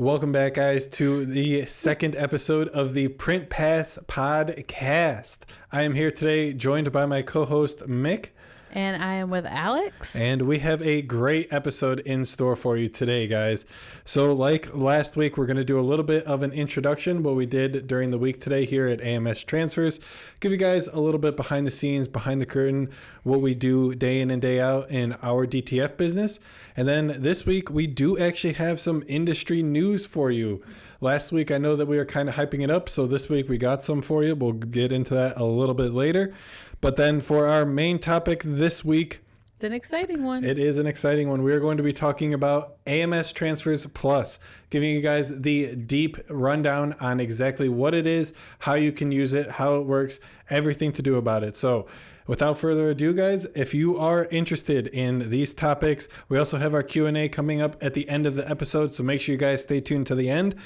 Welcome back, guys, to the second episode of the Print Pass podcast. I am here today joined by my co-host, Mick. And I am with Alex. And we have a great episode in store for you today, guys. So like last week, we're going to do a little bit of an introduction, what we did during the week today here at AMS Transfers. Give you guys a little bit behind the scenes, behind the curtain, what we do day in and day out in our DTF business. And then this week, we do actually have some industry news for you. Last week, I know that we were kind of hyping it up. So this week, we got some for you. We'll get into that a little bit later. But then for our main topic this week, it's an exciting one. It is an exciting one. We are going to be talking about AMS Transfers Plus, giving you guys the deep rundown on exactly what it is, how you can use it, how it works, everything to do about it. So without further ado, guys, if you are interested in these topics, we also have our Q&A coming up at the end of the episode. So make sure you guys stay tuned to the end.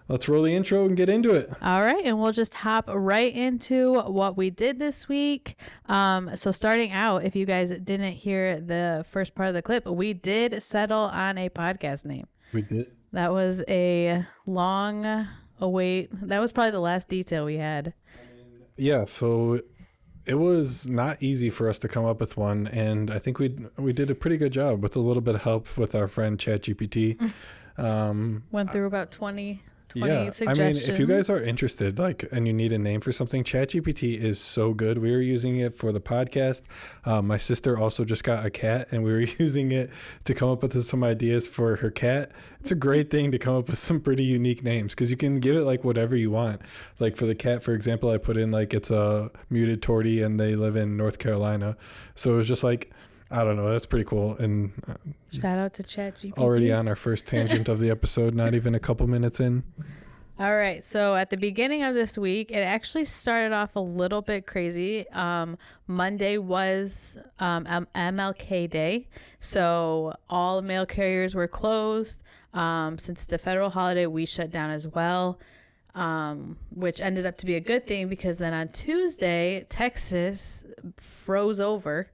Let's roll the intro and get into it. All right. And we'll just hop right into what we did this week. So starting out, if you guys didn't hear the first part of the clip, we did settle on a podcast name. We did. That was a long await. That was probably the last detail we had. Yeah. So it was not easy for us to come up with one. And I think we did a pretty good job with a little bit of help with our friend ChatGPT. Went through about 20 suggestions. I mean, if you guys are interested, and you need a name for something, ChatGPT is so good. We were using it for the podcast. My sister also just got a cat, and we were using it to come up with some ideas for her cat. It's a great thing to come up with some pretty unique names because you can give it whatever you want. Like for the cat, for example, I put in it's a muted tortie, and they live in North Carolina. So it was just I don't know. That's pretty cool. And shout out to ChatGPT. Already on our first tangent of the episode, not even a couple minutes in. All right. So at the beginning of this week, it actually started off a little bit crazy. Monday was MLK Day. So all mail carriers were closed. Since it's a federal holiday, we shut down as well, which ended up to be a good thing because then on Tuesday, Texas froze over.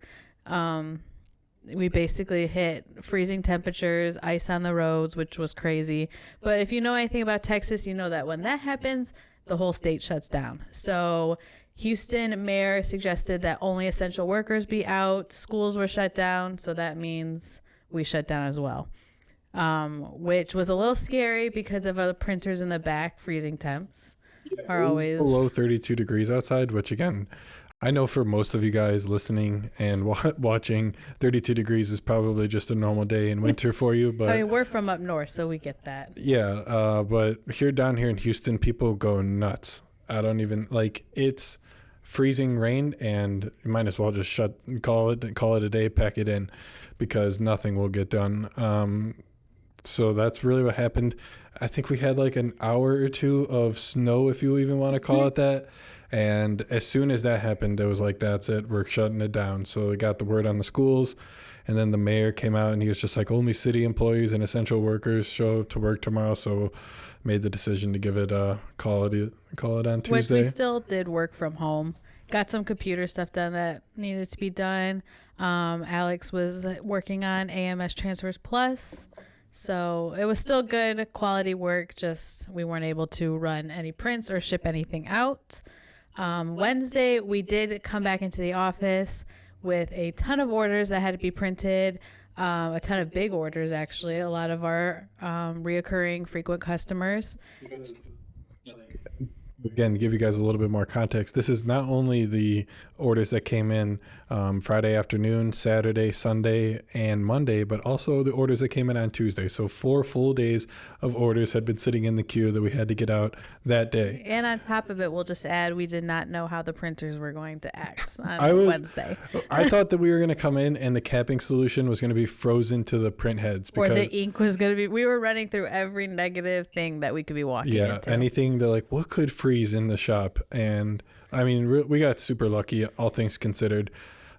We basically hit freezing temperatures, ice on the roads, which was crazy. But if you know anything about Texas, you know that when that happens, the whole state shuts down. So Houston mayor suggested that only essential workers be out. Schools were shut down. So that means we shut down as well, which was a little scary because of the printers in the back. Freezing temps are always below 32 degrees outside, which again, I know for most of you guys listening and watching, 32 degrees is probably just a normal day in winter for you. But I mean, we're from up north, so we get that. Yeah, but down here in Houston, people go nuts. I don't even it's freezing rain, and you might as well just call it a day, pack it in, because nothing will get done. So that's really what happened. I think we had an hour or two of snow, if you even want to call it that. And as soon as that happened, it was that's it. We're shutting it down. So we got the word on the schools. And then the mayor came out and he was just only city employees and essential workers show up to work tomorrow. So made the decision to give it call it on Tuesday. Which we still did work from home. Got some computer stuff done that needed to be done. Alex was working on AMS Transfers Plus. So it was still good quality work. Just we weren't able to run any prints or ship anything out. Wednesday, we did come back into the office with a ton of orders that had to be printed, a ton of big orders, actually, a lot of our reoccurring frequent customers. Again, to give you guys a little bit more context, this is not only the orders that came in Friday afternoon, Saturday, Sunday, and Monday, but also the orders that came in on Tuesday. So 4 full days of orders had been sitting in the queue that we had to get out that day. And on top of it, we'll just add, we did not know how the printers were going to act on Wednesday. I thought that we were going to come in and the capping solution was going to be frozen to the print heads. Or the ink was going to be, we were running through every negative thing that we could be walking into. Yeah, anything that what could freeze in the shop. And I mean, we got super lucky, all things considered.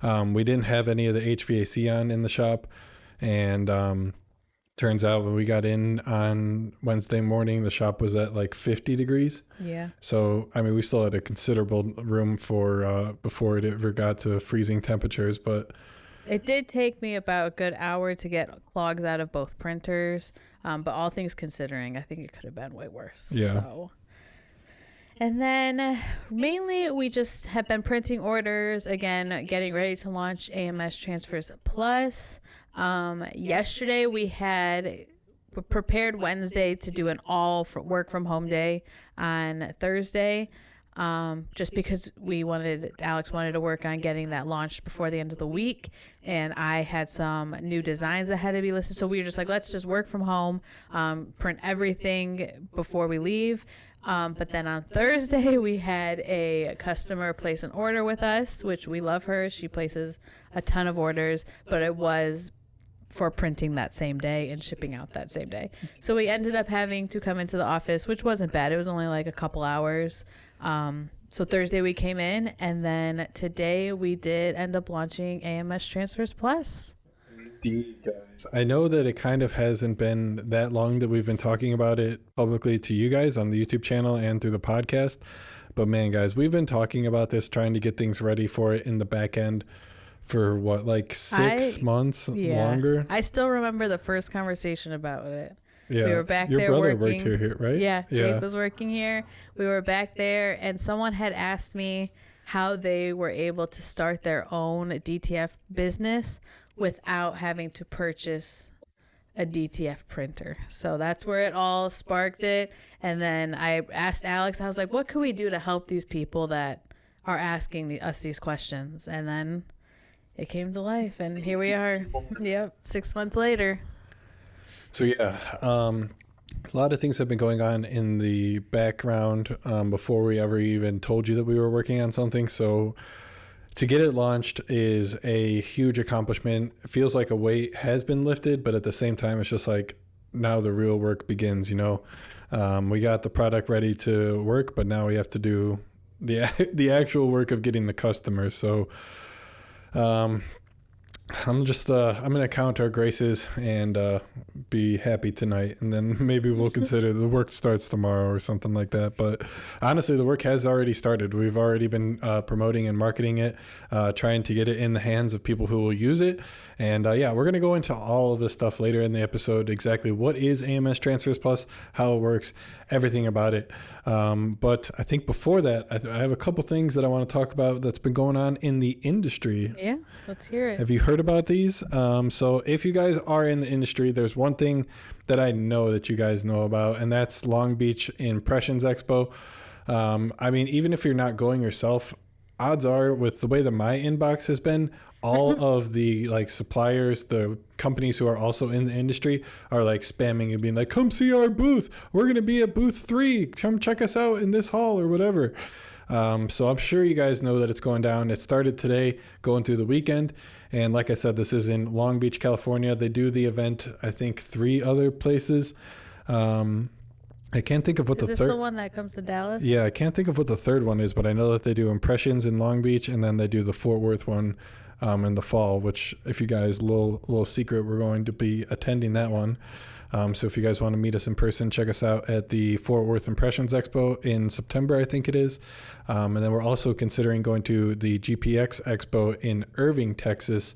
We didn't have any of the HVAC on in the shop. And turns out when we got in on Wednesday morning, the shop was at 50 degrees. Yeah. So, I mean, we still had a considerable room for before it ever got to freezing temperatures. But It did take me about a good hour to get clogs out of both printers, but all things considering, I think it could have been way worse. Yeah. So, and then mainly we just have been printing orders, again, getting ready to launch AMS Transfers Plus. Yesterday we had prepared Wednesday to do an all for work from home day on Thursday. Just because Alex wanted to work on getting that launched before the end of the week, and I had some new designs that had to be listed. So we were just like, let's just work from home, print everything before we leave. But then on Thursday, we had a customer place an order with us, which we love her. She places a ton of orders, but it was for printing that same day and shipping out that same day. So we ended up having to come into the office, which wasn't bad. It was only like a couple hours. So Thursday we came in, and then today we did end up launching AMS Transfers Plus. Guys, I know that it kind of hasn't been that long that we've been talking about it publicly to you guys on the YouTube channel and through the podcast. But man, guys, we've been talking about this, trying to get things ready for it in the back end for what, like 6 months longer? I still remember the first conversation about it. Yeah. We were back Your there brother working. worked here, right? Yeah, Jake was working here. We were back there, and someone had asked me how they were able to start their own DTF business without having to purchase a DTF printer. So that's where it all sparked it. And then I asked Alex, I was like, what could we do to help these people that are asking us these questions? And then it came to life, and here we are. Yep, 6 months later. So yeah, a lot of things have been going on in the background before we ever even told you that we were working on something. So to get it launched is a huge accomplishment. It feels like a weight has been lifted, but at the same time, it's just like now the real work begins. You know, we got the product ready to work, but now we have to do the actual work of getting the customers. So I'm gonna count our graces and be happy tonight, and then maybe we'll consider the work starts tomorrow or something like that. But honestly, the work has already started. We've already been promoting and marketing it, trying to get it in the hands of people who will use it. And yeah, we're gonna go into all of this stuff later in the episode, exactly what is AMS Transfers Plus, how it works, everything about it. But I think before that, I have a couple things that I want to talk about that's been going on in the industry. Yeah, let's hear it. Have you heard about these? So if you guys are in the industry, there's one thing that I know that you guys know about, and that's Long Beach Impressions Expo. I mean, even if you're not going yourself, odds are, with the way that my inbox has been, all of the like suppliers, the companies who are also in the industry are like spamming and being like, come see our booth. We're going to be at booth 3. Come check us out in this hall or whatever. So I'm sure you guys know that it's going down. It started today, going through the weekend. And like I said, this is in Long Beach, California. They do the event, I think, 3 other places. I can't think of what is the this third. the one that comes to Dallas? Yeah, I can't think of what the third one is, but I know that they do Impressions in Long Beach, and then they do the Fort Worth one in the fall. Which, if you guys, little secret, we're going to be attending that one. So if you guys want to meet us in person, check us out at the Fort Worth Impressions Expo in September, I think it is. And then we're also considering going to the GPX Expo in Irving, Texas,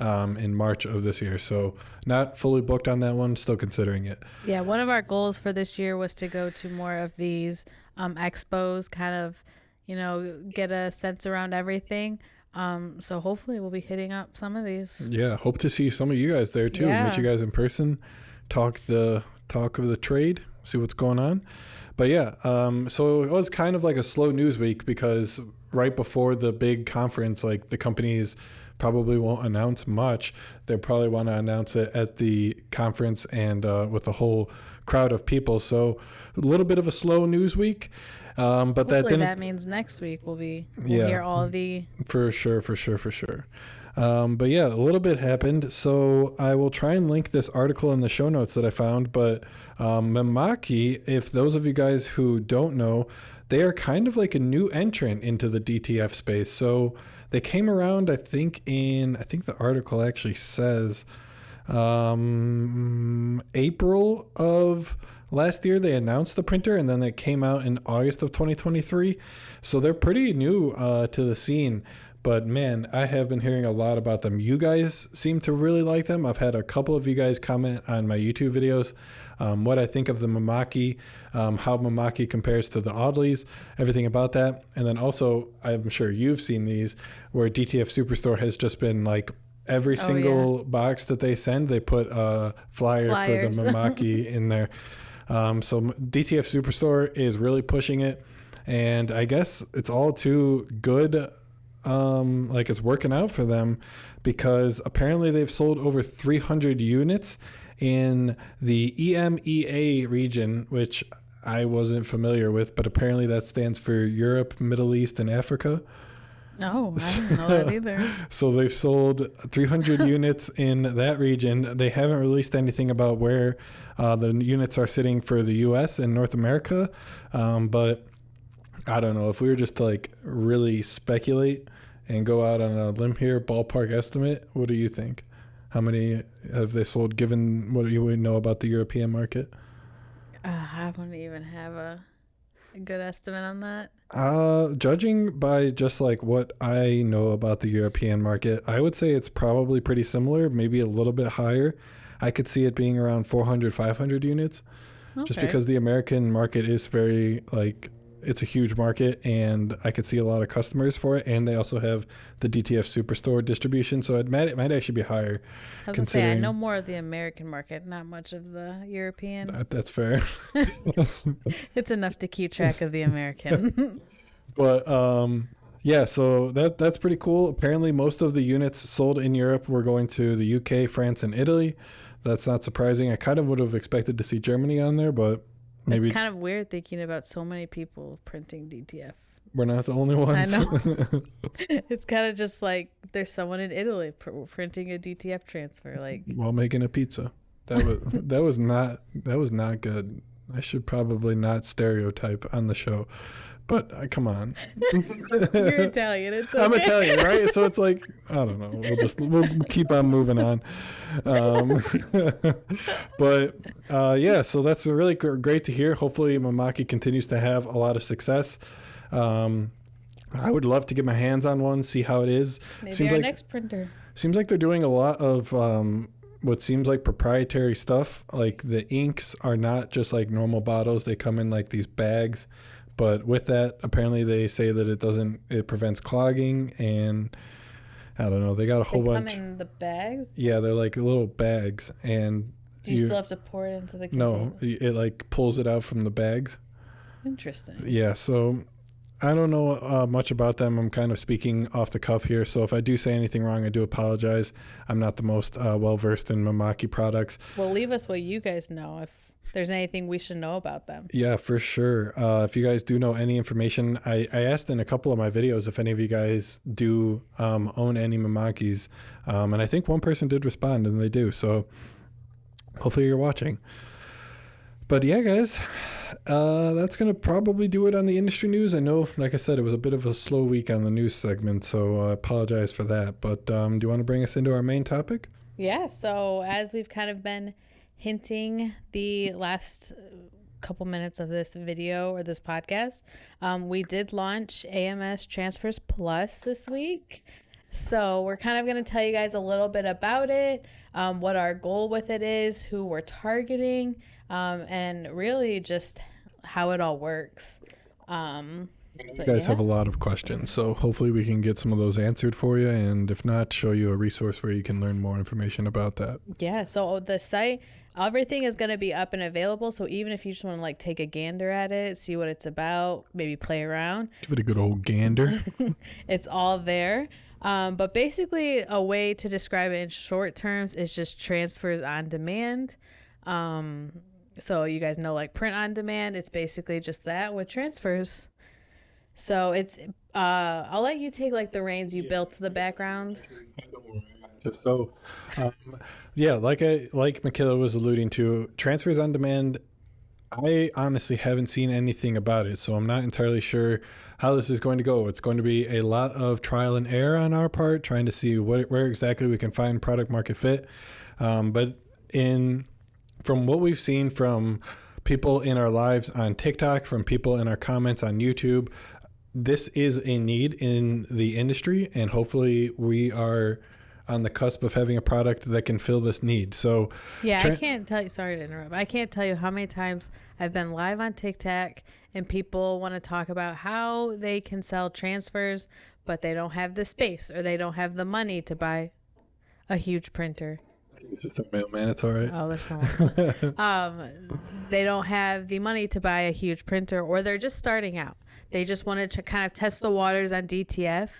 in March of this year. So not fully booked on that one, still considering it. Yeah, one of our goals for this year was to go to more of these expos, kind of, you know, get a sense around everything. So hopefully we'll be hitting up some of these. Yeah, hope to see some of you guys there too. Yeah. Meet you guys in person, talk of the trade, see what's going on. But yeah, so it was kind of like a slow news week because right before the big conference, like the companies probably won't announce much. They probably want to announce it at the conference and with a whole crowd of people. So a little bit of a slow news week. But hopefully that means next week we'll hear all of the... For sure. But yeah, a little bit happened. So I will try and link this article in the show notes that I found. But Mimaki, if those of you guys who don't know, they are kind of like a new entrant into the DTF space. So they came around, I think the article actually says April of last year they announced the printer, and then it came out in August of 2023. So they're pretty new to the scene. But man, I have been hearing a lot about them. You guys seem to really like them. I've had a couple of you guys comment on my YouTube videos what I think of the Mimaki, how Mimaki compares to the Audleys, everything about that. And then also, I'm sure you've seen these where DTF Superstore has just been like every single box that they send, they put a flyer for the Mimaki in there. So DTF Superstore is really pushing it. And I guess it's all too good. Like it's working out for them because apparently they've sold over 300 units in the EMEA region, which I wasn't familiar with, but apparently that stands for Europe, Middle East, and Africa. Oh, I didn't know that either. So they've sold 300 units in that region. They haven't released anything about where the units are sitting for the US and North America, but I don't know if we were just to like really speculate and go out on a limb here, ballpark estimate. What do you think? How many have they sold given what you would know about the European market? I don't even have a good estimate on that. Judging by just like what I know about the European market, I would say it's probably pretty similar, maybe a little bit higher. I could see it being around 400, 500 units. Okay. Just because the American market is very like, it's a huge market and I could see a lot of customers for it. And they also have the DTF Superstore distribution. So it might actually be higher. I was going to say, I know more of the American market, not much of the European. That's fair. It's enough to keep track of the American. But yeah, so that's pretty cool. Apparently most of the units sold in Europe were going to the UK, France, and Italy. That's not surprising. I kind of would have expected to see Germany on there, but maybe it's kind of weird thinking about so many people printing DTF. We're not the only ones. I know. It's kind of just like there's someone in Italy printing a DTF transfer, like while making a pizza. That was not good. I should probably not stereotype on the show, but come on. You're Italian. It's okay. I'm Italian, right? So it's like I don't know. We'll keep on moving on. But yeah, so that's really great to hear. Hopefully Mimaki continues to have a lot of success. I would love to get my hands on one, see how it is. Maybe seems our like, next printer. Seems like they're doing a lot of what seems like proprietary stuff. Like the inks are not just like normal bottles. They come in like these bags. But with that, apparently they say that it prevents clogging, and I don't know. They got a whole bunch. They come in the bags? Yeah, they're like little bags. And do you still have to pour it into the container? No, it like pulls it out from the bags. Interesting. Yeah, so I don't know much about them. I'm kind of speaking off the cuff here. So if I do say anything wrong, I do apologize. I'm not the most well-versed in Mimaki products. Well, leave us what you guys know if there's anything we should know about them. Yeah, for sure. If you guys do know any information, I asked in a couple of my videos if any of you guys do own any Mimakis. And I think one person did respond, and they do. So hopefully you're watching. But yeah, guys, that's going to probably do it on the industry news. I know, like I said, it was a bit of a slow week on the news segment, so I apologize for that. But do you want to bring us into our main topic? Yeah, so as we've kind of been hinting the last couple minutes of this video or this podcast, we did launch AMS Transfers Plus this week. So we're kind of going to tell you guys a little bit about it, what our goal with it is, who we're targeting, and really just how it all works. You guys have a lot of questions, so hopefully we can get some of those answered for you, and if not, show you a resource where you can learn more information about that. Yeah, so the site, everything is going to be up and available, so even if you just want to like take a gander at it, see what it's about, maybe play around. Give it a good old gander. It's all there. But basically a way to describe it in short terms is just transfers on demand. So you guys know like print on demand, it's basically just that with transfers. So it's I'll let you take like the reins. You built the background. So yeah, like Michaela was alluding to, transfers on demand, I honestly haven't seen anything about it, so I'm not entirely sure how this is going to go. It's going to be a lot of trial and error on our part, trying to see where exactly we can find product market fit. But from what we've seen from people in our lives on TikTok, from people in our comments on YouTube, this is a need in the industry, and hopefully we are on the cusp of having a product that can fill this need. So Yeah, I can't tell you, sorry to interrupt. I can't tell you how many times I've been live on TikTok and people want to talk about how they can sell transfers, but they don't have the space or they don't have the money to buy a huge printer. It's a mailman, it's all right. Oh, there's someone. They don't have the money to buy a huge printer, or they're just starting out. They just wanted to kind of test the waters on DTF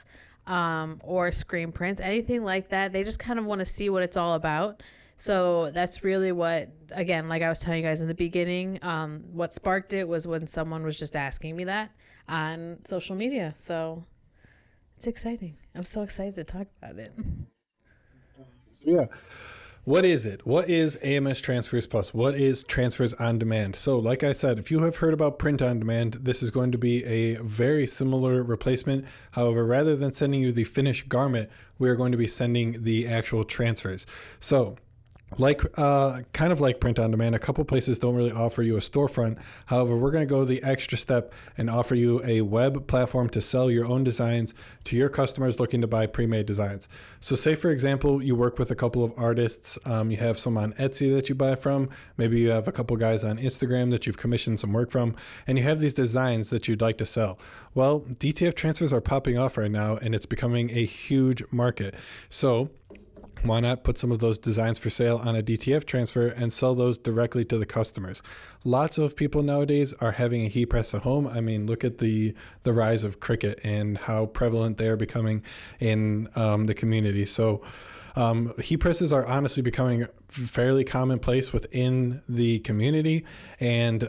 or screen prints, anything like that. They just kind of want to see what it's all about. So that's really what, again, like I was telling you guys in the beginning, what sparked it was when someone was just asking me that on social media. So it's exciting. I'm so excited to talk about it. Yeah. What is it? What is AMS Transfers Plus? What is Transfers on Demand? So like I said, if you have heard about print on demand, this is going to be a very similar replacement. However, rather than sending you the finished garment, we are going to be sending the actual transfers. So kind of like print on demand, a couple places don't really offer you a storefront. However, we're going to go the extra step and offer you a web platform to sell your own designs to your customers looking to buy pre-made designs. So say, for example, you work with a couple of artists. You have some on Etsy that you buy from. Maybe you have a couple guys on Instagram that you've commissioned some work from, and you have these designs that you'd like to sell. Well, DTF transfers are popping off right now, and it's becoming a huge market. So why not put some of those designs for sale on a DTF transfer and sell those directly to the customers? Lots of people nowadays are having a heat press at home. I mean, look at the rise of Cricut and how prevalent they are becoming in the community. So heat presses are honestly becoming fairly commonplace within the community. And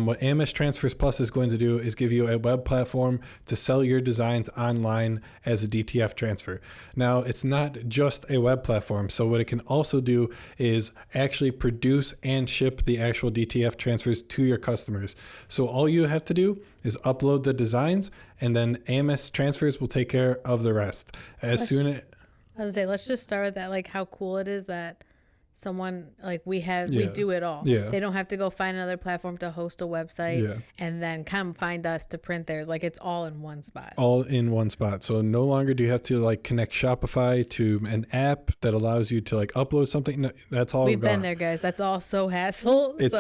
what AMS Transfers Plus is going to do is give you a web platform to sell your designs online as a DTF transfer. Now, it's not just a web platform. So what it can also do is actually produce and ship the actual DTF transfers to your customers. So all you have to do is upload the designs, and then AMS Transfers will take care of the rest. I was gonna say, let's just start with that, like how cool it is that someone like we do it all. Yeah. They don't have to go find another platform to host a website and then come find us to print theirs. Like it's all in one spot. All in one spot. So no longer do you have to like connect Shopify to an app that allows you to like upload something. No, that's all We've gone. been there, guys. That's all so hassle. It's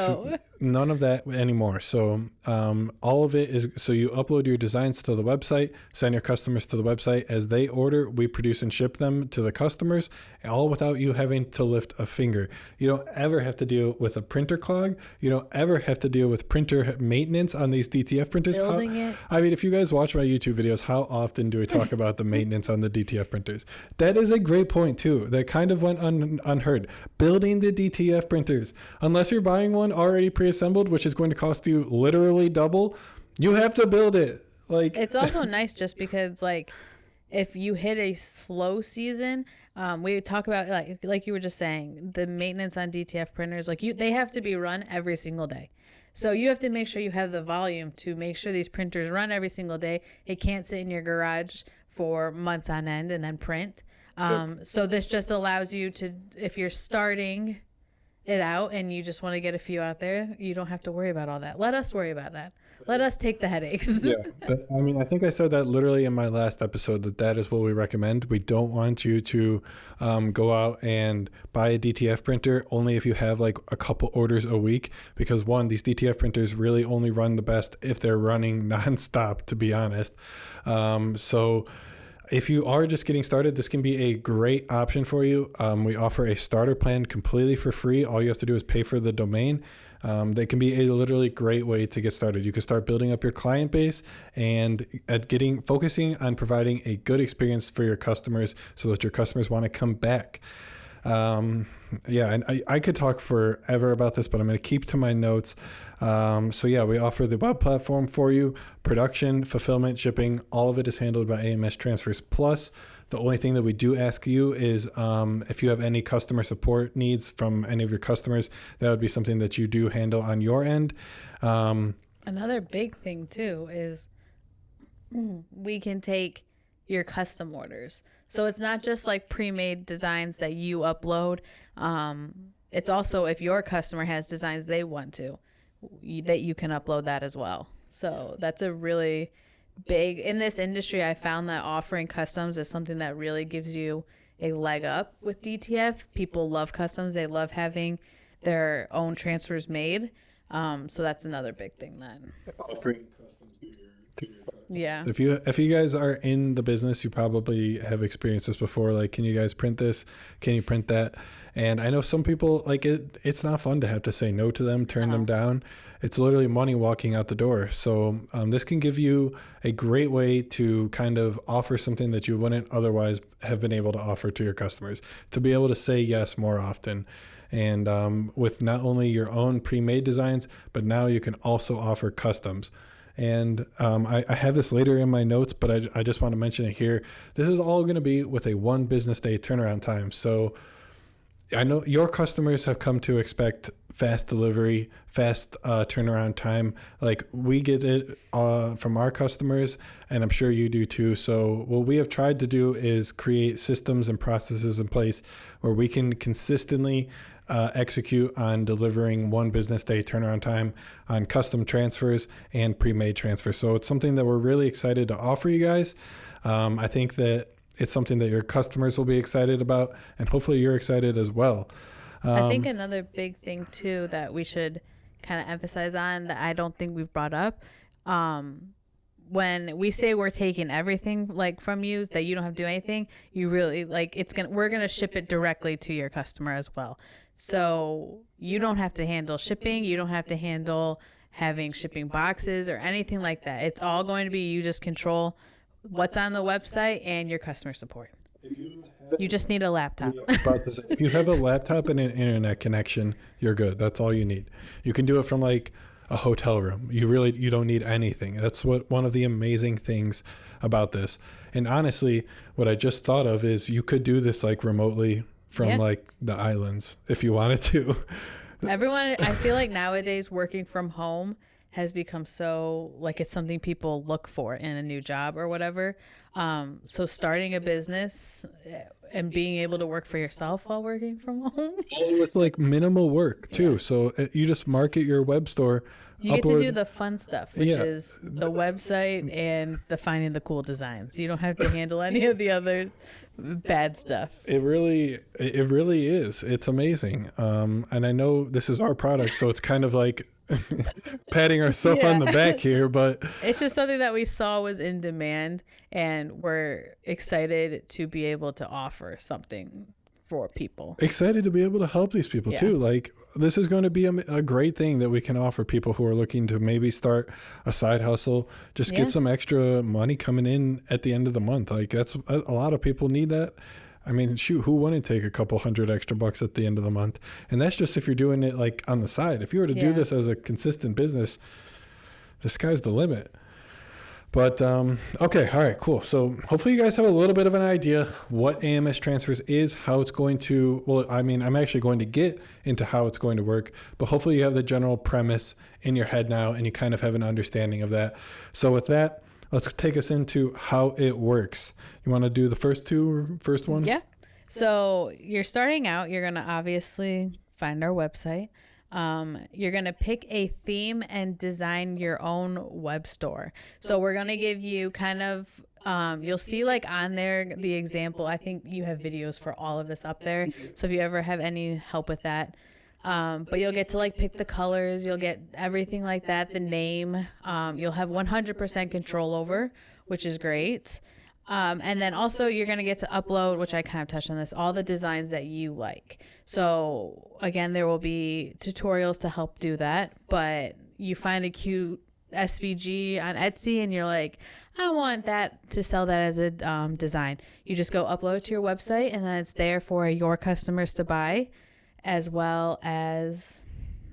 none of that anymore. So all of it is, so you upload your designs to the website, send your customers to the website. As they order, we produce and ship them to the customers, all without you having to lift a finger. You don't ever have to deal with a printer clog. You don't ever have to deal with printer maintenance on these DTF printers. I mean, if you guys watch my YouTube videos, how often do we talk about the maintenance on the DTF printers? That is a great point too. That kind of went unheard. Building the DTF printers, unless you're buying one already pre-assembled, which is going to cost you literally double, you have to build it. Like, it's also nice just because like if you hit a slow season, we talk about like you were just saying, the maintenance on DTF printers, like they have to be run every single day. So you have to make sure you have the volume to make sure these printers run every single day. It can't sit in your garage for months on end and then print. So this just allows you to, if you're starting it out and you just want to get a few out there, you don't have to worry about all that. Let us worry about that. Let us take the headaches. Yeah, I mean, I think I said that literally in my last episode, that is what we recommend. We don't want you to go out and buy a DTF printer only if you have like a couple orders a week, because one, these DTF printers really only run the best if they're running nonstop, to be honest. So if you are just getting started, this can be a great option for you. We offer a starter plan completely for free. All you have to do is pay for the domain. They can be a literally great way to get started. You can start building up your client base and focusing on providing a good experience for your customers so that your customers want to come back. Yeah, and I could talk forever about this, but I'm going to keep to my notes. So yeah, we offer the web platform for you, production, fulfillment, shipping, all of it is handled by AMS Transfers Plus. The only thing that we do ask you is if you have any customer support needs from any of your customers, that would be something that you do handle on your end. Another big thing too is we can take your custom orders. So it's not just like pre-made designs that you upload. It's also if your customer has designs they want to, that you can upload that as well. So that's a really big in this industry. I found that offering customs is something that really gives you a leg up with DTF. People love customs. They love having their own transfers made. So that's another big thing then. Offering customs to your customers. Yeah. If you guys are in the business, you probably have experienced this before. Like, can you guys print this? Can you print that? And I know some people like it. It's not fun to have to say no to them, turn them down. It's literally money walking out the door. So this can give you a great way to kind of offer something that you wouldn't otherwise have been able to offer to your customers, to be able to say yes more often. And with not only your own pre-made designs, but now you can also offer customs. And I have this later in my notes, but I just want to mention it here. This is all going to be with a 1 business day turnaround time. So I know your customers have come to expect fast delivery, fast turnaround time. Like, we get it from our customers, and I'm sure you do too. So what we have tried to do is create systems and processes in place where we can consistently execute on delivering 1 business day turnaround time on custom transfers and pre-made transfers. So it's something that we're really excited to offer you guys. I think that it's something that your customers will be excited about, and hopefully you're excited as well. I think another big thing too that we should kind of emphasize on that I don't think we've brought up, when we say we're taking everything like from you, that you don't have to do anything, you really like we're gonna ship it directly to your customer as well. So you don't have to handle shipping, you don't have to handle having shipping boxes or anything like that. It's all going to be, you just control what's on the website and your customer support. You just need a laptop. If you have a laptop and an internet connection, you're good. That's all you need. You can do it from like a hotel room. You don't need anything. That's one of the amazing things about this. And honestly, what I just thought of is you could do this like remotely from like the islands if you wanted to. Everyone, I feel like nowadays working from home has become so like it's something people look for in a new job or whatever. So starting a business and being able to work for yourself while working from home with like minimal work too. So you just market your web store. You get to do the fun stuff, which is the website and the finding the cool designs. You don't have to handle any of the other bad stuff. It really is. It's amazing. And I know this is our product, so it's kind of like patting ourselves on the back here, but it's just something that we saw was in demand, and we're excited to be able to offer something for people. Excited to be able to help these people too. Like, this is going to be a great thing that we can offer people who are looking to maybe start a side hustle, just get some extra money coming in at the end of the month. Like, that's a lot of people need that. I mean, shoot, who wouldn't take a couple $100 extra bucks at the end of the month? And that's just if you're doing it like on the side. If you were to do this as a consistent business, the sky's the limit. But okay, all right, cool. So hopefully you guys have a little bit of an idea what AMS Transfers is, how it's going to, well, I mean, I'm actually going to get into how it's going to work, but hopefully you have the general premise in your head now and you kind of have an understanding of that. So with that, let's take us into how it works. You want to do the first one? Yeah. So you're starting out, you're going to obviously find our website. You're going to pick a theme and design your own web store. So we're going to give you kind of, you'll see like on there, the example, I think you have videos for all of this up there. So if you ever have any help with that, but you'll get to like pick the colors, you'll get everything like that, the name, you'll have 100% control over, which is great. And then also you're going to get to upload, which I kind of touched on this, all the designs that you like. So again, there will be tutorials to help do that, but you find a cute SVG on Etsy and you're like, I want that to sell that as a design. You just go upload it to your website and then it's there for your customers to buy, as well as,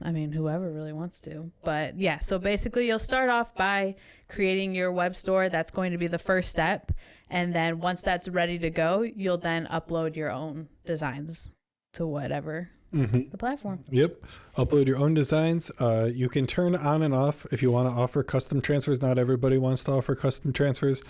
I mean, whoever really wants to. But yeah, so basically you'll start off by creating your web store. That's going to be the first step. And then once that's ready to go, you'll then upload your own designs to whatever the platform. Yep. Upload your own designs. You can turn on and off if you want to offer custom transfers. Not everybody wants to offer custom transfers.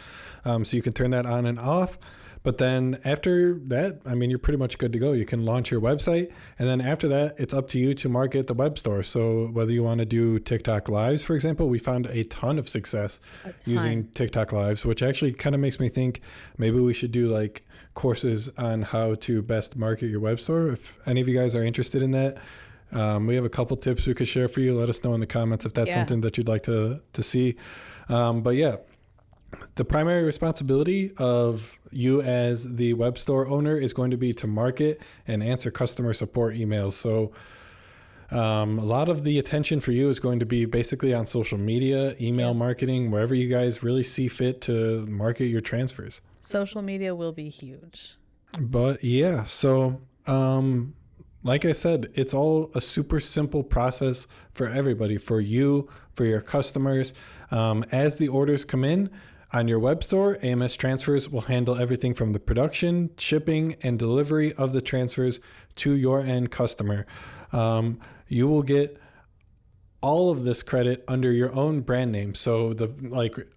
So you can turn that on and off. But then after that, I mean, you're pretty much good to go. You can launch your website. And then after that, it's up to you to market the web store. So whether you want to do TikTok lives, for example, we found a ton of success using TikTok lives, which actually kind of makes me think maybe we should do like courses on how to best market your web store. If any of you guys are interested in that, we have a couple tips we could share for you. Let us know in the comments if that's something that you'd like to see. But yeah, the primary responsibility of you as the web store owner is going to be to market and answer customer support emails. So a lot of the attention for you is going to be basically on social media, email marketing, wherever you guys really see fit to market your transfers. Social media will be huge. But yeah, so like I said, it's all a super simple process for everybody, for you, for your customers. As the orders come in on your web store, AMS Transfers will handle everything from the production, shipping, and delivery of the transfers to your end customer. You will get all of this credit under your own brand name. So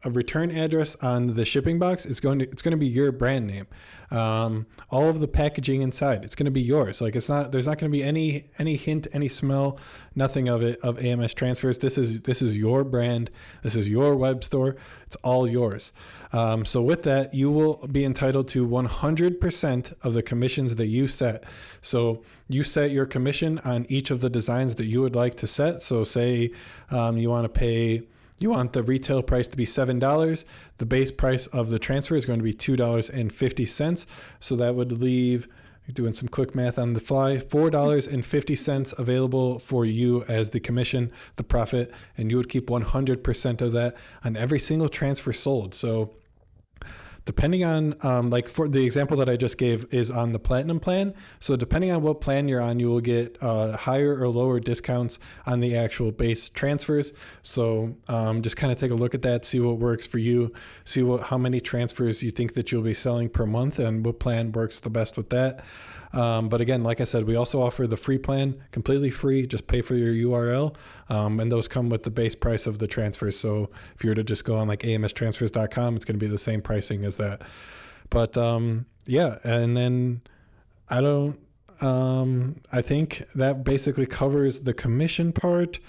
a return address on the shipping box is it's going to be your brand name. All of the packaging inside, it's going to be yours. Like there's not going to be any hint, any smell, nothing of AMS Transfers. This is your brand. This is your web store. It's all yours. So with that, you will be entitled to 100% of the commissions that you set. So you set your commission on each of the designs that you would like to set. So say you want the retail price to be $7. The base price of the transfer is going to be $2.50. So that would leave, doing some quick math on the fly, $4.50 available for you as the commission, the profit, and you would keep 100% of that on every single transfer sold. So depending on, like for the example that I just gave is on the platinum plan. So depending on what plan you're on, you will get higher or lower discounts on the actual base transfers. So just kind of take a look at that, see what works for you, see how many transfers you think that you'll be selling per month and what plan works the best with that. But again, like I said, we also offer the free plan, completely free, just pay for your URL. And those come with the base price of the transfers. So if you were to just go on like amstransfers.com, it's going to be the same pricing as that. But yeah, and then I think that basically covers the commission part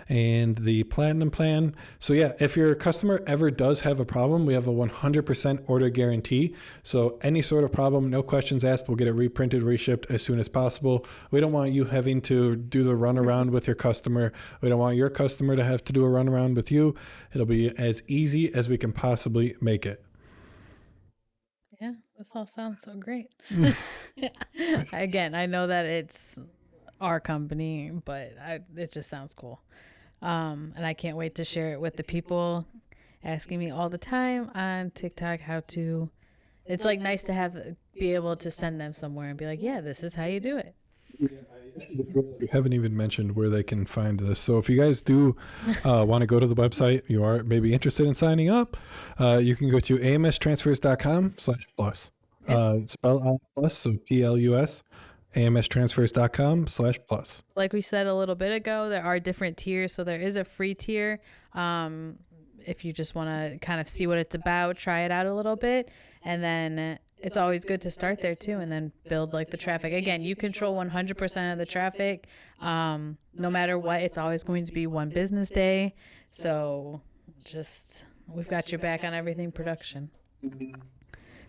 and the platinum plan. So yeah, if your customer ever does have a problem, we have a 100% order guarantee. So any sort of problem, no questions asked, we'll get it reprinted, reshipped as soon as possible. We don't want you having to do the runaround with your customer. We don't want your customer to have to do a runaround with you. It'll be as easy as we can possibly make it. Yeah, this all sounds so great. Again, I know that it's our company, but it just sounds cool. And I can't wait to share it with the people asking me all the time on TikTok it's like nice to be able to send them somewhere and be like, yeah, this is how you do it. We haven't even mentioned where they can find this. So if you guys do want to go to the website, you are maybe interested in signing up, you can go to amstransfers.com/plus. Spell out plus, so PLUS. amstransfers.com/plus. Like we said a little bit ago, there are different tiers. So there is a free tier. If you just want to kind of see what it's about, try it out a little bit. And then it's always good to start there too, and then build like the traffic. Again, you control 100% of the traffic. No matter what, it's always going to be one business day. So we've got your back on everything production.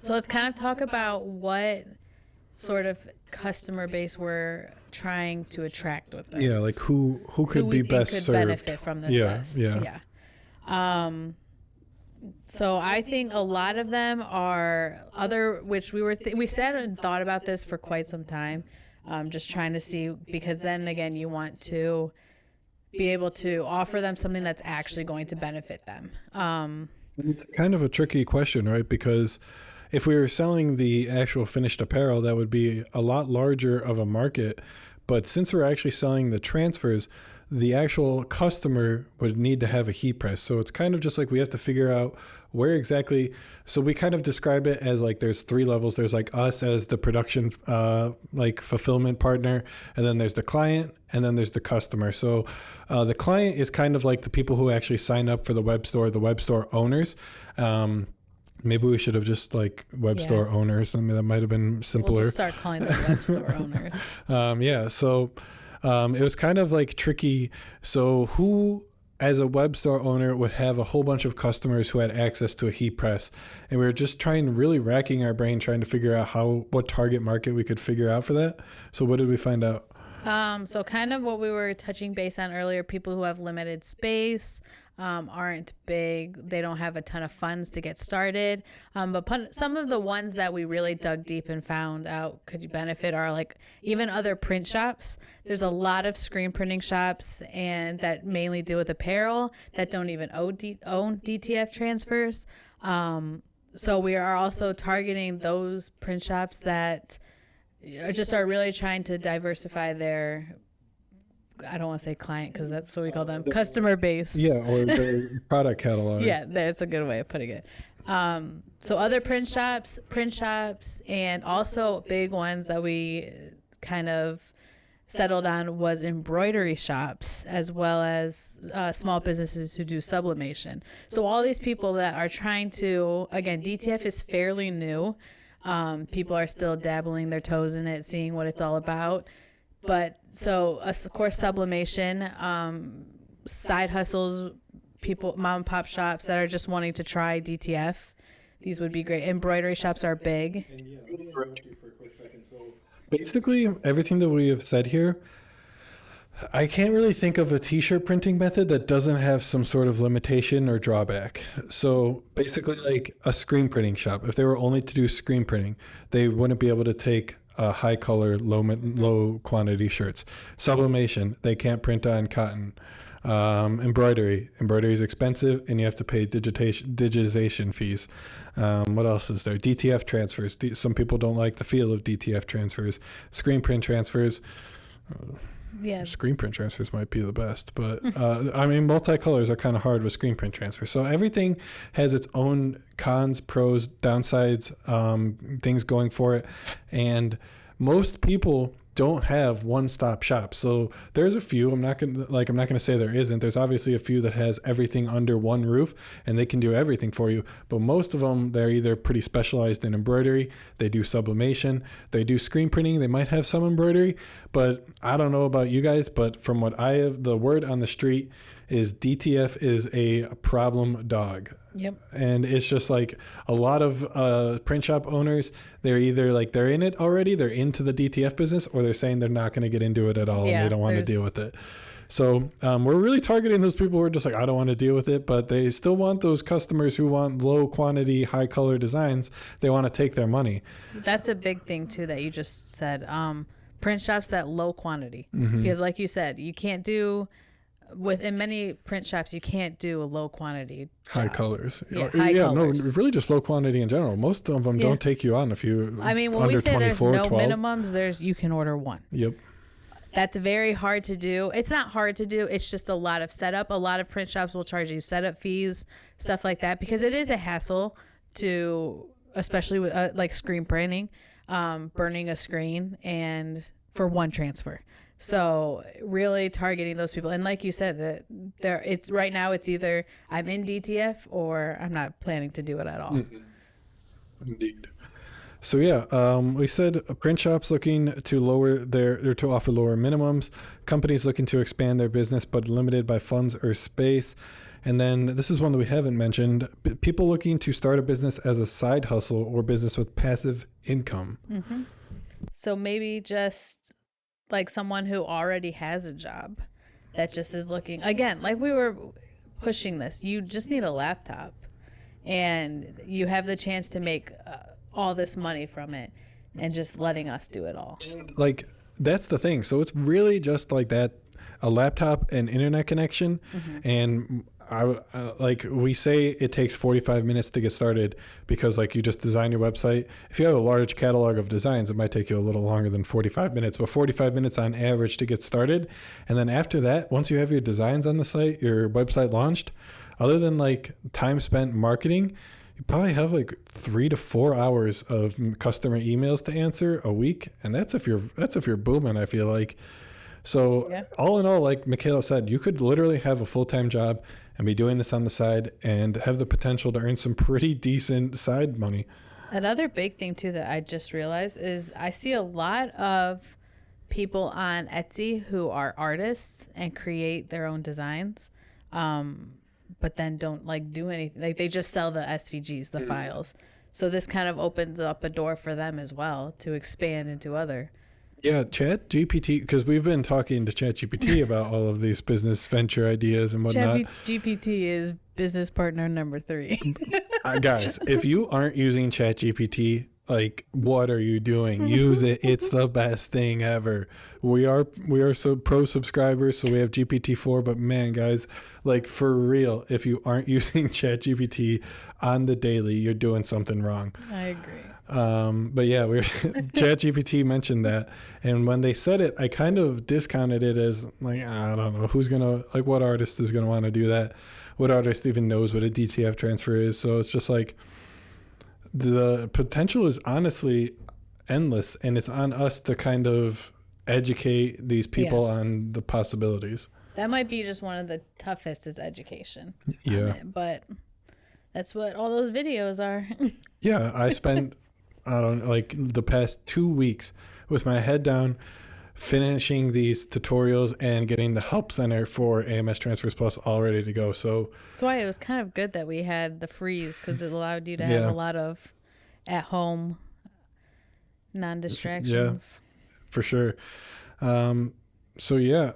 So let's kind of talk about what sort of customer base we're trying to attract with this. Yeah, like who could be best served, benefit from this best. Yeah. So I think a lot of them are which we said and thought about this for quite some time, just trying to see, because then again, you want to be able to offer them something that's actually going to benefit them. It's kind of a tricky question, right? Because if we were selling the actual finished apparel, that would be a lot larger of a market. But since we're actually selling the transfers, the actual customer would need to have a heat press. So it's kind of just like we have to figure out where exactly. So we kind of describe it as like there's three levels. There's like us as the production like fulfillment partner, and then there's the client, and then there's the customer. So the client is kind of like the people who actually sign up for the web store owners. Maybe we should have just like web Yeah. store owners. I mean, that might have been We'll simpler. just start calling them web store owners. Yeah. So it was kind of like tricky. So who, as a web store owner, would have a whole bunch of customers who had access to a heat press? And we were just really racking our brain, trying to figure out what target market we could figure out for that. So what did we find out? So kind of what we were touching base on earlier, people who have limited space, aren't big, they don't have a ton of funds to get started. But some of the ones that we really dug deep and found out could benefit are like even other print shops. There's a lot of screen printing shops and that mainly deal with apparel that don't even own DTF transfers. So we are also targeting those print shops that are really trying to diversify their, I don't want to say client because that's what we call them, customer base. Yeah, or the product catalog. Yeah, that's a good way of putting it. So other print shops, and also big ones that we kind of settled on was embroidery shops, as well as small businesses who do sublimation. So all these people that are trying to, again, DTF is fairly new. People are still dabbling their toes in it, seeing what it's all about. But so, of course, sublimation, side hustles, people, mom and pop shops that are just wanting to try DTF. These would be great. Embroidery shops are big. And yeah, let me interrupt you for a quick second. So basically, everything that we have said here, I can't really think of a t-shirt printing method that doesn't have some sort of limitation or drawback. So basically like a screen printing shop, if they were only to do screen printing, they wouldn't be able to take high color, low quantity shirts. Sublimation, they can't print on cotton. Embroidery is expensive and you have to pay digitization fees. What else is there? DTF transfers. Some people don't like the feel of DTF transfers. Screen print transfers. Yeah. Screen print transfers might be the best, but I mean, multicolors are kind of hard with screen print transfers. So everything has its own cons, pros, downsides, things going for it. And most people don't have one-stop shop. So there's a few, I'm not gonna say there isn't. There's obviously a few that has everything under one roof and they can do everything for you. But most of them, they're either pretty specialized in embroidery, they do sublimation, they do screen printing, they might have some embroidery, but I don't know about you guys, but from what I have, the word on the street is DTF is a problem dog. Yep. And it's just like a lot of print shop owners, they're either like they're in it already, they're into the DTF business, or they're saying they're not going to get into it at all and they don't want to deal with it. So we're really targeting those people who are just like, I don't want to deal with it, but they still want those customers who want low quantity, high color designs. They want to take their money. That's a big thing too that you just said. Print shops that low quantity, because like you said, you can't do. Within many print shops, you can't do a low quantity high job. colors. Yeah, colors. No, really just low quantity in general. Most of them don't take you on if you. I mean, when under we say there's 24, no 12. minimums, you can order one. Yep. That's very hard to do. It's not hard to do. It's just a lot of setup. A lot of print shops will charge you setup fees, stuff like that, because it is a hassle to, especially with like screen printing, burning a screen and for one transfer. So really targeting those people. And like you said, it's right now it's either I'm in DTF or I'm not planning to do it at all. Indeed. So yeah, we said print shops looking to to offer lower minimums, companies looking to expand their business but limited by funds or space. And then this is one that we haven't mentioned, people looking to start a business as a side hustle or business with passive income. Mm-hmm. So maybe just like someone who already has a job that just is looking, again, like we were pushing this, you just need a laptop and you have the chance to make all this money from it and just letting us do it all. Like, that's the thing. So it's really just like that, a laptop and internet connection. And like we say it takes 45 minutes to get started because like you just design your website. If you have a large catalog of designs, it might take you a little longer than 45 minutes, but 45 minutes on average to get started. And then after that, once you have your designs on the site, your website launched, other than like time spent marketing, you probably have like 3 to 4 hours of customer emails to answer a week. And that's if you're booming, I feel like. So all in all, like Michaela said, you could literally have a full-time job and be doing this on the side and have the potential to earn some pretty decent side money. Another big thing too that I just realized is I see a lot of people on Etsy who are artists and create their own designs, but then don't like do anything. Like they just sell the SVGs, the files. So this kind of opens up a door for them as well to expand into other. Yeah, Chat GPT, because we've been talking to Chat GPT about all of these business venture ideas and whatnot. Chat GPT is business partner number 3. Guys, if you aren't using Chat GPT, like, what are you doing? Use it. It's the best thing ever. We are so pro subscribers, so we have GPT-4, but man, guys, like for real, if you aren't using Chat GPT on the daily, you're doing something wrong. I agree. But yeah, Chat GPT mentioned that, and when they said it, I kind of discounted it as like, I don't know who's gonna, like, what artist is gonna want to do that? What artist even knows what a DTF transfer is? So it's just like, the potential is honestly endless, and it's on us to kind of educate these people on the possibilities. That might be just one of the toughest is education. Yeah. But that's what all those videos are. Yeah, I spent, I don't know, like the past 2 weeks with my head down, finishing these tutorials and getting the help center for AMS Transfers Plus all ready to go. So that's why it was kind of good that we had the freeze, because it allowed you to have a lot of at-home non-distractions. Yeah, for sure. So yeah,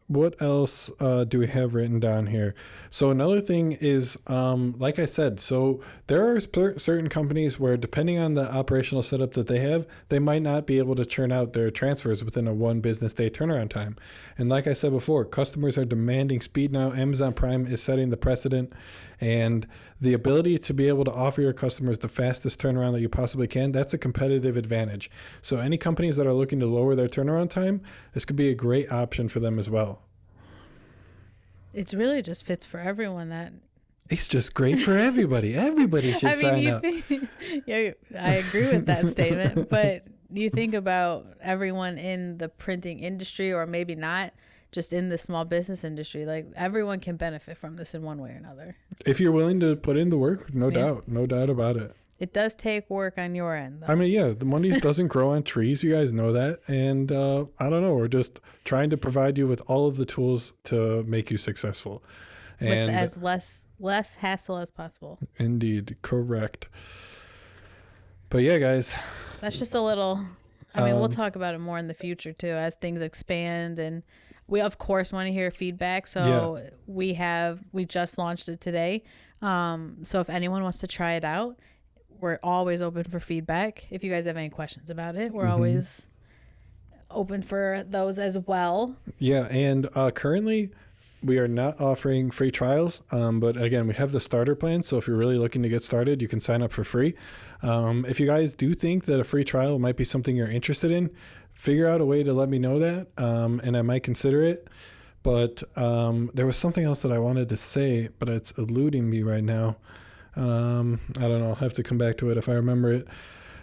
what else do we have written down here? So another thing is, like I said, so there are certain companies where, depending on the operational setup that they have, they might not be able to churn out their transfers within a 1 business day turnaround time. And like I said before, customers are demanding speed now. Amazon Prime is setting the precedent, and the ability to be able to offer your customers the fastest turnaround that you possibly can, that's a competitive advantage. So any companies that are looking to lower their turnaround time, this could be a great option for them as well. It really just fits for everyone. That it's just great for everybody. Everybody should sign up. Yeah, I agree with that statement. But you think about everyone in the printing industry, or maybe not, just in the small business industry, like everyone can benefit from this in one way or another. If you're willing to put in the work, no doubt about it. It does take work on your end, though. I mean, yeah, the money doesn't grow on trees. You guys know that. And I don't know. We're just trying to provide you with all of the tools to make you successful. And with as less hassle as possible. Indeed. Correct. But yeah, guys. That's just a little, I mean, we'll talk about it more in the future, too, as things expand. And we, of course, want to hear feedback. So we just launched it today. So if anyone wants to try it out, we're always open for feedback. If you guys have any questions about it, we're always open for those as well. Yeah, and currently we are not offering free trials, but again, we have the starter plan. So if you're really looking to get started, you can sign up for free. If you guys do think that a free trial might be something you're interested in, figure out a way to let me know that, and I might consider it. But there was something else that I wanted to say, but it's eluding me right now. I don't know. I'll have to come back to it if I remember it.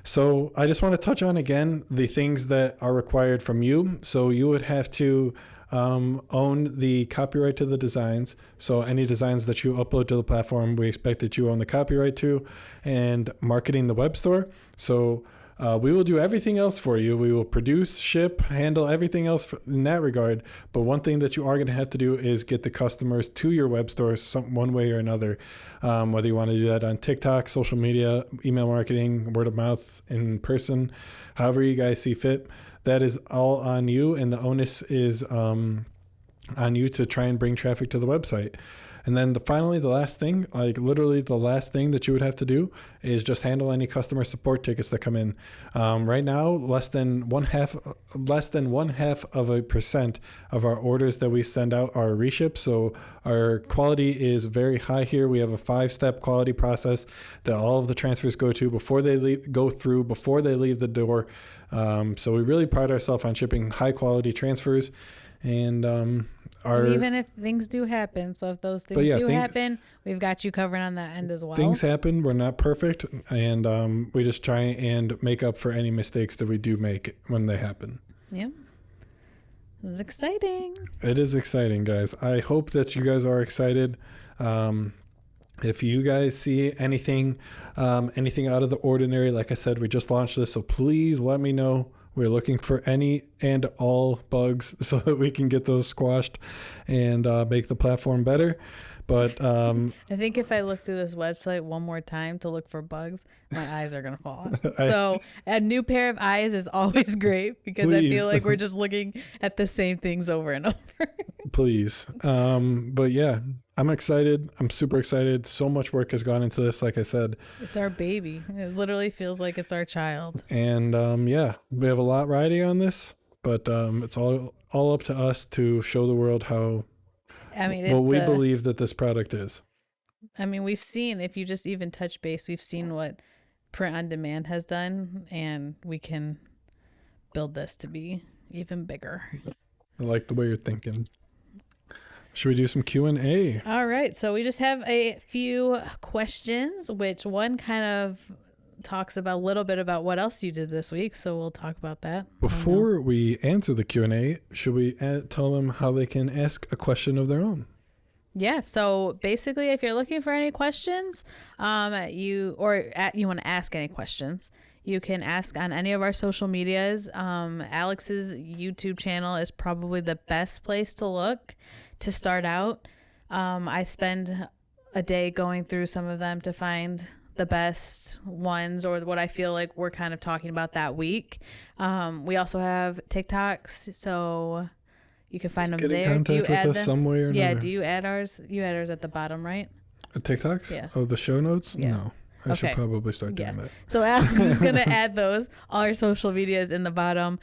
So I just want to touch on again the things that are required from you. So you would have to own the copyright to the designs. So any designs that you upload to the platform, we expect that you own the copyright to, and marketing the web store. So we will do everything else for you. We will produce, ship, handle everything else in that regard. But one thing that you are going to have to do is get the customers to your web store one way or another. Whether you want to do that on TikTok, social media, email marketing, word of mouth, in person, however you guys see fit, that is all on you. And the onus is on you to try and bring traffic to the website. And then finally, the last thing, like literally the last thing that you would have to do is just handle any customer support tickets that come in. Right now, less than one half of 1% of our orders that we send out are reships. So our quality is very high here. We have a 5-step quality process that all of the transfers go to before they leave the door. So we really pride ourselves on shipping high quality transfers. And even if things do happen, so if those things happen, we've got you covered on that end as well. Things happen. We're not perfect, and we just try and make up for any mistakes that we do make when they happen. Yeah. It's exciting. It is exciting, guys. I hope that you guys are excited. If you guys see anything out of the ordinary, like I said, we just launched this, so please let me know. We're looking for any and all bugs so that we can get those squashed and make the platform better. But I think if I look through this website one more time to look for bugs, my eyes are going to fall out. So a new pair of eyes is always great because I feel like we're just looking at the same things over and over. Please. But yeah, I'm excited. I'm super excited. So much work has gone into this, like I said. It's our baby. It literally feels like it's our child. And yeah, we have a lot riding on this, but it's all up to us to show the world how we believe that this product is. I mean, we've seen, if you just even touch base, we've seen what print on demand has done, and we can build this to be even bigger. I like the way you're thinking. Should we do some Q&A? All right. So we just have a few questions, which one kind of talks about a little bit about what else you did this week. So we'll talk about that. Before we answer the Q&A, should we tell them how they can ask a question of their own? Yeah. So basically, if you're looking for any questions, you want to ask any questions, you can ask on any of our social medias. Alex's YouTube channel is probably the best place to look to start out. I spend a day going through some of them to find the best ones or what I feel like we're kind of talking about that week. We also have TikToks, so you can find them there. Do you add them some way or another? Yeah, do you add ours? You add ours at the bottom, right? TikToks? Yeah. Oh, the show notes? Yeah. No. I should probably start doing that. So Alex is going to add those. All our social medias in the bottom.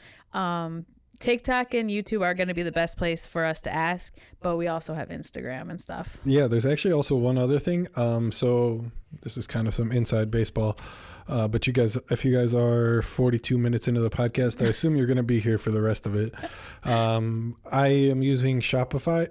TikTok and YouTube are going to be the best place for us to ask, but we also have Instagram and stuff. Yeah, there's actually also one other thing. So this is kind of some inside baseball. But if you guys are 42 minutes into the podcast, I assume you're going to be here for the rest of it. I am using Spotify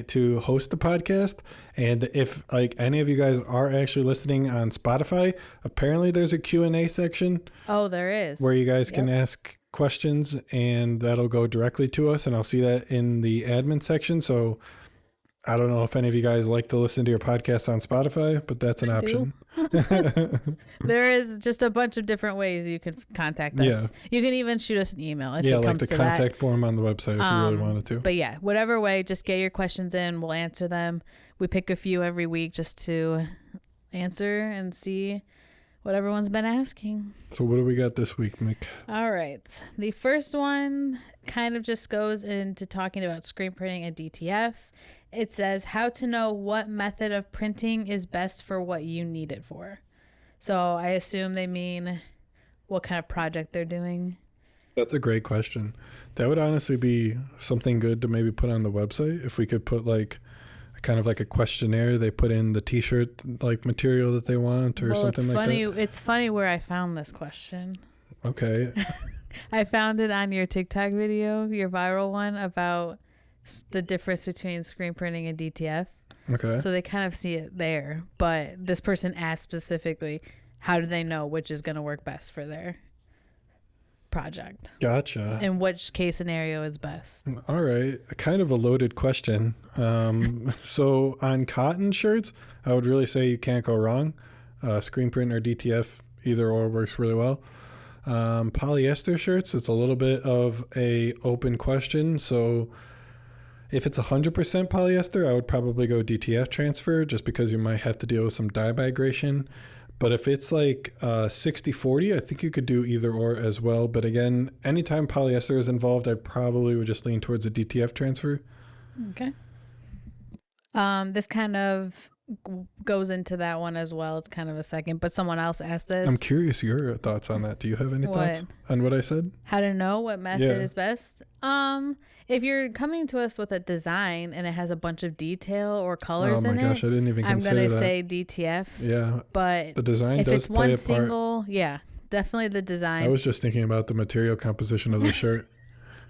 to host the podcast. And if like any of you guys are actually listening on Spotify, apparently there's a Q&A section. Oh, there is. Where you guys can ask questions, and that'll go directly to us. And I'll see that in the admin section. So I don't know if any of you guys like to listen to your podcast on Spotify, but that's an option. There is just a bunch of different ways you can contact us. Yeah. You can even shoot us an email if it comes like the to contact form on the website if you really wanted to. But yeah, whatever way, just get your questions in. We'll answer them. We pick a few every week just to answer and see what everyone's been asking. So what do we got this week, Mick? All right. The first one kind of just goes into talking about screen printing and DTF. It says how to know what method of printing is best for what you need it for. So I assume they mean what kind of project they're doing. That's a great question. That would honestly be something good to maybe put on the website. If we could put like kind of like a questionnaire, they put in the t-shirt like material that they want or something like that. It's funny where I found this question. Okay. I found it on your TikTok video, your viral one about the difference between screen printing and DTF. Okay. So they kind of see it there, but this person asked specifically, how do they know which is going to work best for their project? Gotcha. And which case scenario is best? All right. Kind of a loaded question. So on cotton shirts, I would really say you can't go wrong. Screen print or DTF, either or works really well. Polyester shirts, it's a little bit of a open question. So if it's 100% polyester, I would probably go DTF transfer just because you might have to deal with some dye migration. But if it's like 60-40, I think you could do either or as well. But again, anytime polyester is involved, I probably would just lean towards a DTF transfer. Okay. This kind of goes into that one as well. It's kind of a second, but someone else asked this. I'm curious your thoughts on that. Do you have any thoughts on what I said? How to know what method is best? If you're coming to us with a design and it has a bunch of detail or colors in it, oh my gosh, I didn't even consider that. I'm going to say DTF. Yeah. But the design if does it's play one a single, part. Definitely the design. I was just thinking about the material composition of the shirt.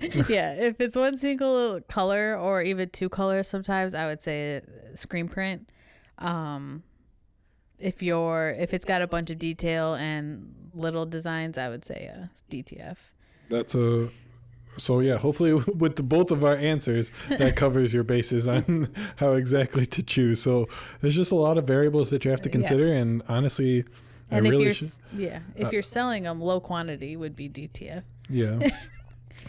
Yeah, if it's one single color or even two colors, sometimes I would say screen print. If it's got a bunch of detail and little designs, I would say DTF. That's a So yeah, hopefully with both of our answers, that covers your bases on how exactly to choose. So there's just a lot of variables that you have to consider, Yes. and honestly, And I if really you're should. if you're selling them, low quantity would be DTF. Yeah,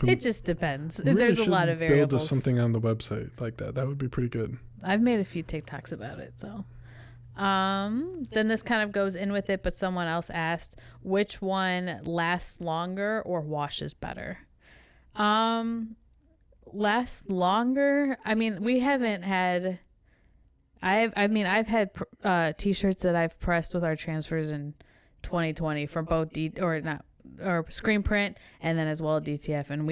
It just depends. we really There's a should lot of build variables. something on the website like that. That would be pretty good. I've made a few TikToks about it. So, then this kind of goes in with it, but someone else asked which one lasts longer or washes better. Lasts longer. I mean, we haven't had. I've had t-shirts that I've pressed with our transfers in 2020 from both or screen print and then as well DTF, and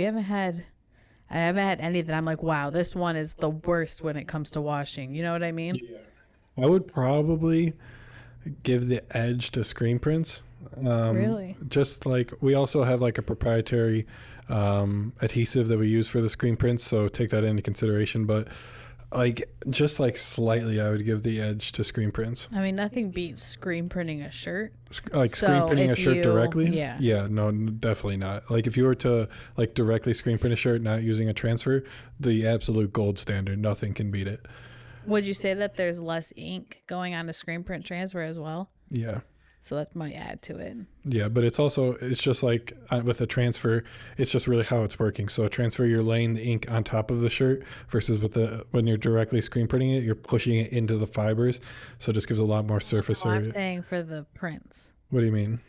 I haven't had any that I'm like, wow, this one is the worst when it comes to washing. You know what I mean? Yeah. I would probably give the edge to screen prints. Really? Just like we also have like a proprietary adhesive that we use for the screen prints, so take that into consideration. But like just like slightly, I would give the edge to screen prints. I mean, nothing beats screen printing a shirt. Like So screen printing a if shirt you- directly? yeah. Yeah, no, definitely not. Like if you were to like directly screen print a shirt, not using a transfer, the absolute gold standard, nothing can beat it. Would you say that there's less ink going on a screen print transfer as well? Yeah. So that might add to it. Yeah, but it's just like with a transfer, it's just really how it's working. So a transfer, you're laying the ink on top of the shirt versus when you're directly screen printing it, you're pushing it into the fibers. So it just gives a lot more surface Well, I'm area. saying for the prints. What do you mean?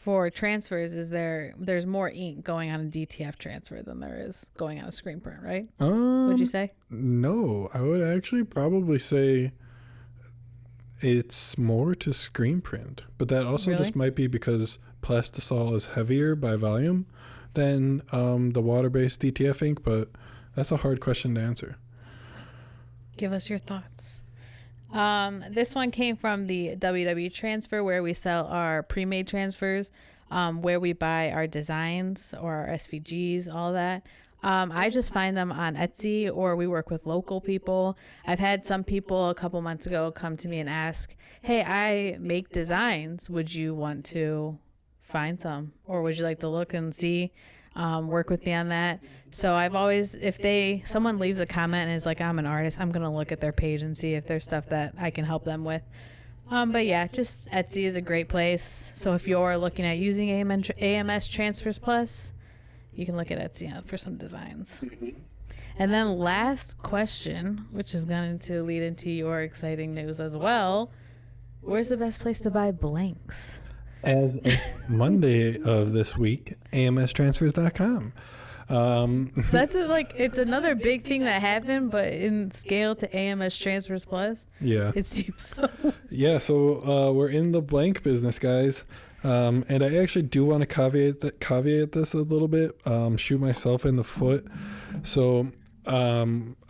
For transfers, there's more ink going on a DTF transfer than there is going on a screen print, right? Would you say? No, I would actually probably say it's more to screen print, but that also Really? just might be because plastisol is heavier by volume than the water-based DTF ink, but that's a hard question to answer. Give us your thoughts. This one came from the WW Transfer, where we sell our pre-made transfers, where we buy our designs or our SVGs, all that. I just find them on Etsy, or we work with local people. I've had some people a couple months ago come to me and ask, hey, I make designs. Would you want to find some? Or would you like to look and see, work with me on that? So I've always, if someone leaves a comment and is like, I'm an artist, I'm going to look at their page and see if there's stuff that I can help them with. But yeah, just Etsy is a great place. So if you're looking at using AMS Transfers Plus, you can look at Etsy for some designs. And then last question, which is going to lead into your exciting news as well. Where's the best place to buy blanks? As of Monday of this week, amstransfers.com. That's it's another big thing that happened, but in scale to AMS Transfers Plus. Yeah. It seems so. Yeah, so we're in the blank business, guys. And I actually do want to caveat this a little bit, shoot myself in the foot. So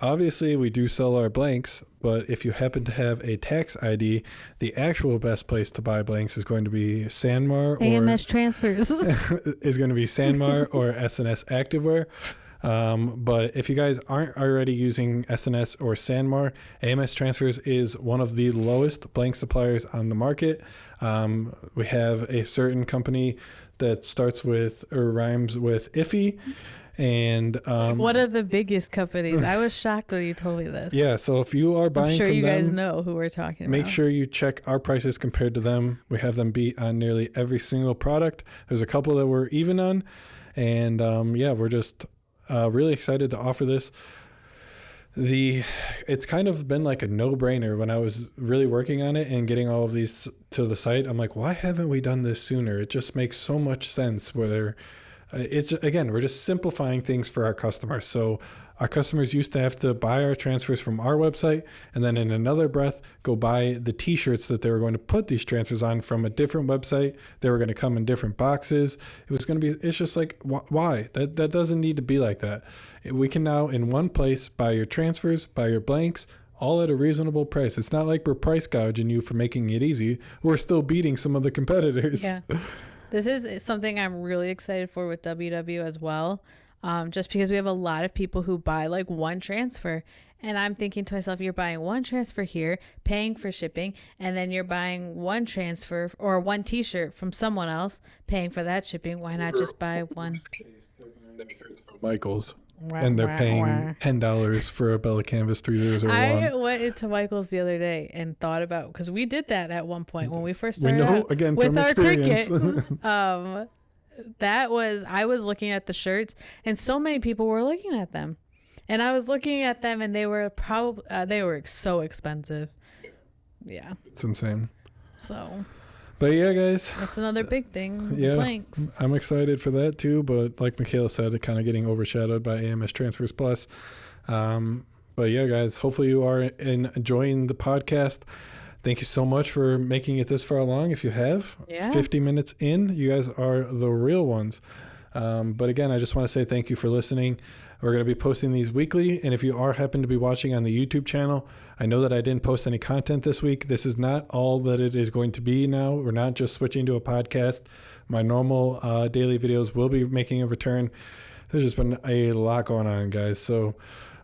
obviously we do sell our blanks, but if you happen to have a tax ID, the actual best place to buy blanks is going to be Sanmar AMS Transfers. is going to be Sanmar or SNS Activewear. But if you guys aren't already using SNS or Sanmar, AMS Transfers is one of the lowest blank suppliers on the market. We have a certain company that starts with or rhymes with Iffy. And What are the biggest companies? I was shocked when you told me this. yeah, so if you are buying I'm sure from you them, guys know who we're talking make about. sure you check our prices compared to them. We have them beat on nearly every single product. There's a couple that we're even on. And yeah, we're just really excited to offer this. It's kind of been like a no-brainer when I was really working on it and getting all of these to the site. I'm like, why haven't we done this sooner? It just makes so much sense. Whether again, we're just simplifying things for our customers. So our customers used to have to buy our transfers from our website and then in another breath go buy the t-shirts that they were going to put these transfers on from a different website. They were going to come in different boxes. It's just like, why? That doesn't need to be like that. We can now in one place buy your transfers, buy your blanks, all at a reasonable price. It's not like we're price gouging you for making it easy. We're still beating some of the competitors. Yeah. This is something I'm really excited for with WW as well. Just because we have a lot of people who buy like one transfer, and I'm thinking to myself, you're buying one transfer here, paying for shipping, and then you're buying one transfer or one t-shirt from someone else, paying for that shipping. Why not just buy one? Michael's. And they're paying $10 for a Bella Canvas 3001. I went into Michael's the other day and thought about, because we did that at one point when we first started We know, out again, with from our experience. cricket. I was looking at the shirts, and so many people were looking at them, and I was looking at them, and they were so expensive. Yeah, It's insane. so. But yeah, guys. That's another big thing. Yeah, Blanks. I'm excited for that too. But like Michaela said, it kind of getting overshadowed by AMS Transfers Plus. But yeah, guys, hopefully you are enjoying the podcast. Thank you so much for making it this far along. If you have 50 minutes in, you guys are the real ones. But again, I just want to say thank you for listening. We're going to be posting these weekly. And if you happen to be watching on the YouTube channel, I know that I didn't post any content this week. This is not all that it is going to be now. We're not just switching to a podcast. My normal daily videos will be making a return. There's just been a lot going on, guys. So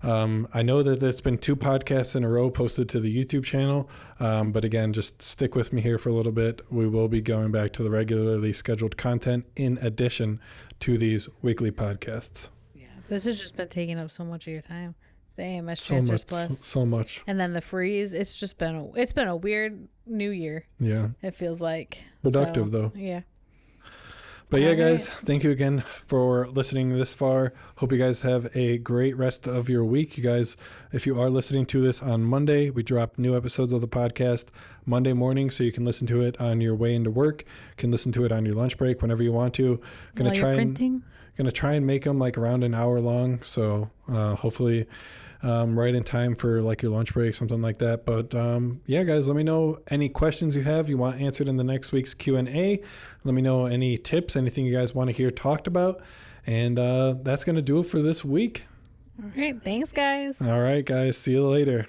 I know that there's been 2 podcasts in a row posted to the YouTube channel. But again, just stick with me here for a little bit. We will be going back to the regularly scheduled content in addition to these weekly podcasts. Yeah, this has just been taking up so much of your time. The AMS So Transfers much, Plus. so much. And then the freeze. It's just been a weird new year. Yeah. It feels like. Productive though. Yeah. But yeah, All guys, right. thank you again for listening this far. Hope you guys have a great rest of your week. You guys, if you are listening to this on Monday, we drop new episodes of the podcast Monday morning, so you can listen to it on your way into work. You can listen to it on your lunch break whenever you want to. While you're printing? Gonna try and make them like around an hour long, so hopefully right in time for like your lunch break, something like that. But yeah, guys, let me know any questions you have you want answered in the next week's Q&A. Let me know any tips, anything you guys want to hear talked about. And that's gonna do it for this week. All right. Thanks, guys. All right, guys, see you later.